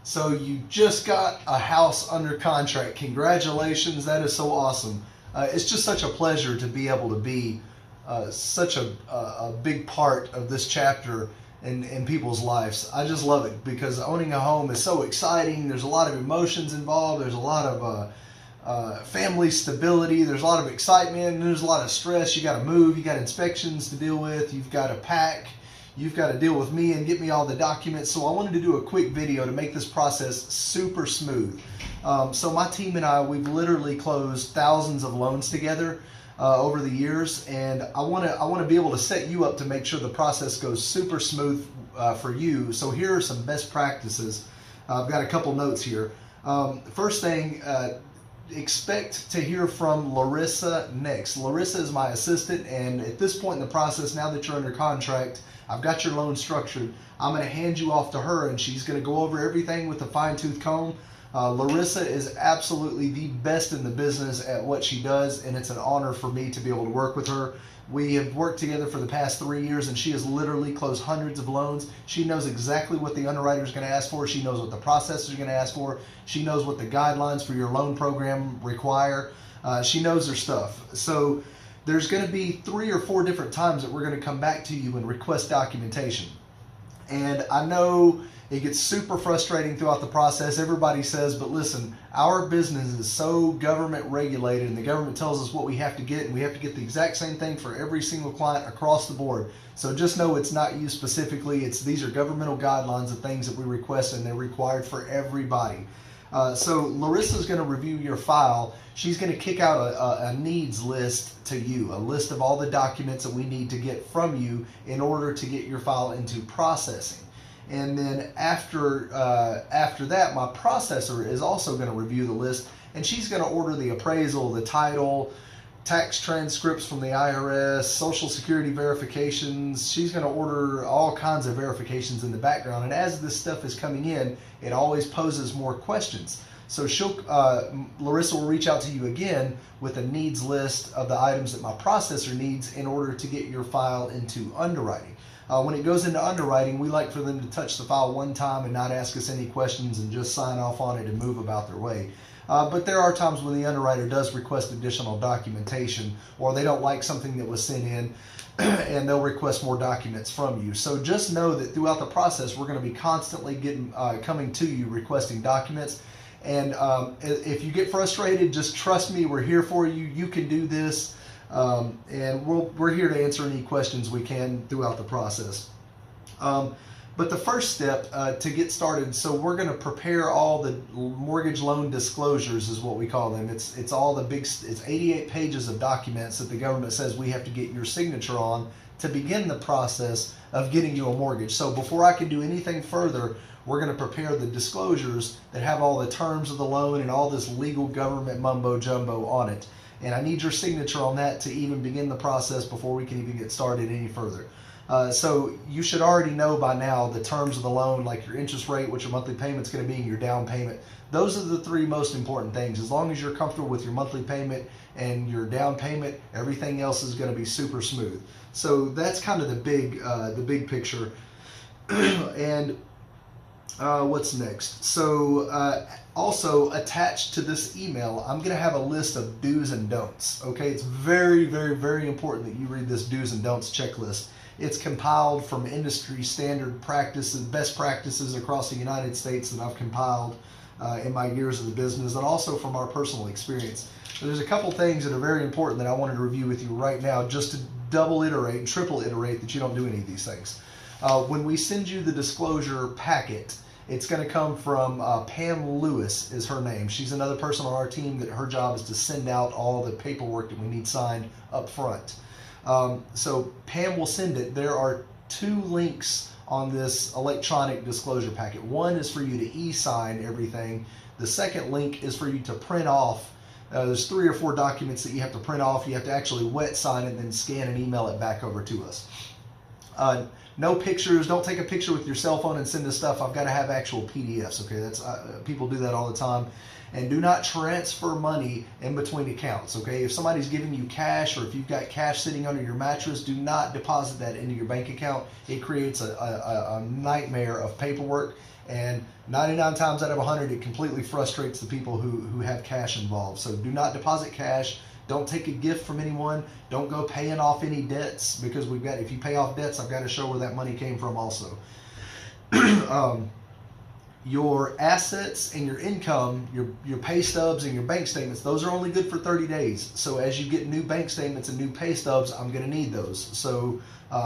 So you just got a house under contract. Congratulations, that is so awesome. It's just such a pleasure to be able to be such a big part of this chapter in people's lives. I just love it because owning a home is so exciting. There's a lot of emotions involved. There's a lot of family stability. There's a lot of excitement. And there's a lot of stress. You got to move. You got inspections to deal with. You've got to pack. You've got to deal with me and get me all the documents. So I wanted to do a quick video to make this process super smooth. So my team and I, we've literally closed thousands of loans together over the years, and I want to be able to set you up to make sure the process goes super smooth for you. So here are some best practices. I've got a couple notes here. First thing, expect to hear from Larissa next. Larissa is my assistant, and at this point in the process, now that you're under contract, I've got your loan structured. I'm going to hand you off to her, and she's going to go over everything with a fine-tooth comb. Larissa is absolutely the best in the business at what she does, and it's an honor for me to be able to work with her. We have worked together for the past 3 years, and she has literally closed hundreds of loans. She knows exactly what the underwriter is going to ask for. She knows what the processor is going to ask for. She knows what the guidelines for your loan program require. She knows her stuff. So there's going to be 3 or 4 different times that we're going to come back to you and request documentation. And I know it gets super frustrating throughout the process. Everybody says, but listen, our business is so government regulated, and the government tells us what we have to get, and we have to get the exact same thing for every single client across the board. So just know it's not you specifically. These are governmental guidelines of things that we request, and they're required for everybody. So Larissa's going to review your file. She's going to kick out a needs list to you, a list of all the documents that we need to get from you in order to get your file into processing. And then after that, my processor is also going to review the list, and she's going to order the appraisal, the title, tax transcripts from the IRS, Social Security verifications. She's going to order all kinds of verifications in the background. And as this stuff is coming in, it always poses more questions. So Larissa will reach out to you again with a needs list of the items that my processor needs in order to get your file into underwriting. When it goes into underwriting, we like for them to touch the file one time and not ask us any questions and just sign off on it and move about their way. But there are times when the underwriter does request additional documentation, or they don't like something that was sent in and they'll request more documents from you. So just know that throughout the process, we're going to be constantly coming to you requesting documents. And if you get frustrated, just trust me, we're here for you. You can do this. And we're here to answer any questions we can throughout the process. But the first step to get started, so we're going to prepare all the mortgage loan disclosures is what we call them. It's all the it's 88 pages of documents that the government says we have to get your signature on to begin the process of getting you a mortgage. So before I can do anything further, we're going to prepare the disclosures that have all the terms of the loan and all this legal government mumbo jumbo on it. And I need your signature on that to even begin the process before we can even get started any further. So you should already know by now the terms of the loan, like your interest rate, what your monthly payment's going to be, and your down payment. Those are the 3 most important things. As long as you're comfortable with your monthly payment and your down payment, everything else is going to be super smooth. So that's kind of the big picture. And what's next? So also attached to this email, I'm going to have a list of do's and don'ts. Okay, it's very, very, very important that you read this do's and don'ts checklist. It's compiled from industry standard practices, best practices across the United States that I've compiled in my years of the business, and also from our personal experience. So there's a couple things that are very important that I wanted to review with you right now, just to double iterate and triple iterate that you don't do any of these things. When we send you the disclosure packet, it's going to come from Pam Lewis is her name. She's another person on our team that her job is to send out all the paperwork that we need signed up front. So Pam will send it. There are 2 links on this electronic disclosure packet. One is for you to e-sign everything. The second link is for you to print off. There's 3 or 4 documents that you have to print off. You have to actually wet sign it and then scan and email it back over to us. No pictures. Don't take a picture with your cell phone and send this stuff. I've got to have actual PDFs. Okay, that's people do that all the time. And do not transfer money in between accounts. Okay, if somebody's giving you cash, or if you've got cash sitting under your mattress, do not deposit that into your bank account. It creates a nightmare of paperwork, and 99 times out of 100, it completely frustrates the people who have cash involved. So do not deposit cash. Don't take a gift from anyone. Don't go paying off any debts, because if you pay off debts, I've got to show where that money came from also. Your assets and your income, your pay stubs and your bank statements, those are only good for 30 days. So as you get new bank statements and new pay stubs, I'm going to need those. So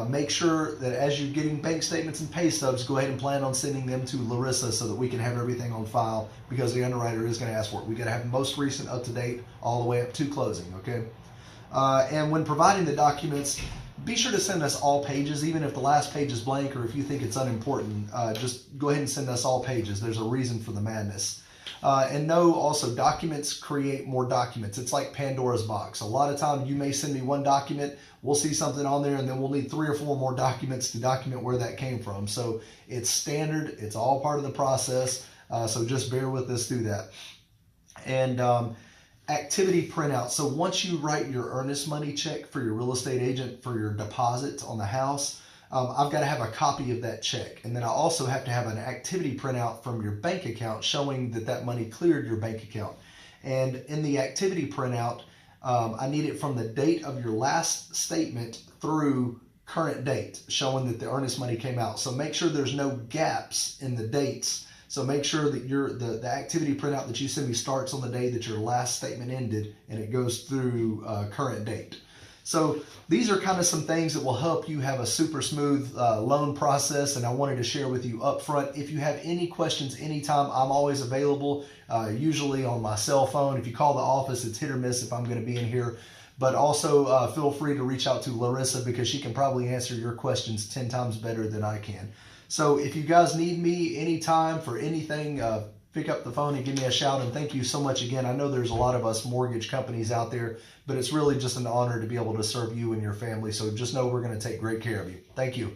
make sure that as you're getting bank statements and pay stubs, go ahead and plan on sending them to Larissa so that we can have everything on file, because the underwriter is going to ask for it. We got to have most recent, up to date, all the way up to closing. Okay. And when providing the documents, be sure to send us all pages, even if the last page is blank, or if you think it's unimportant. Just go ahead and send us all pages. There's a reason for the madness. And know also, documents create more documents. It's like Pandora's box. A lot of times you may send me one document, we'll see something on there, and then we'll need 3 or 4 more documents to document where that came from. So it's standard. It's all part of the process. So just bear with us through that. And activity printout. So once you write your earnest money check for your real estate agent for your deposit on the house, I've got to have a copy of that check. And then I also have to have an activity printout from your bank account showing that that money cleared your bank account. And in the activity printout, I need it from the date of your last statement through current date, showing that the earnest money came out. So make sure there's no gaps in the dates. So make sure that the activity printout that you send me starts on the day that your last statement ended, and it goes through current date. So these are kind of some things that will help you have a super smooth loan process, and I wanted to share with you up front. If you have any questions anytime, I'm always available, usually on my cell phone. If you call the office, it's hit or miss if I'm going to be in here. But also feel free to reach out to Larissa, because she can probably answer your questions 10 times better than I can. So if you guys need me anytime for anything, pick up the phone and give me a shout. And thank you so much again. I know there's a lot of us mortgage companies out there, but it's really just an honor to be able to serve you and your family. So just know we're going to take great care of you. Thank you.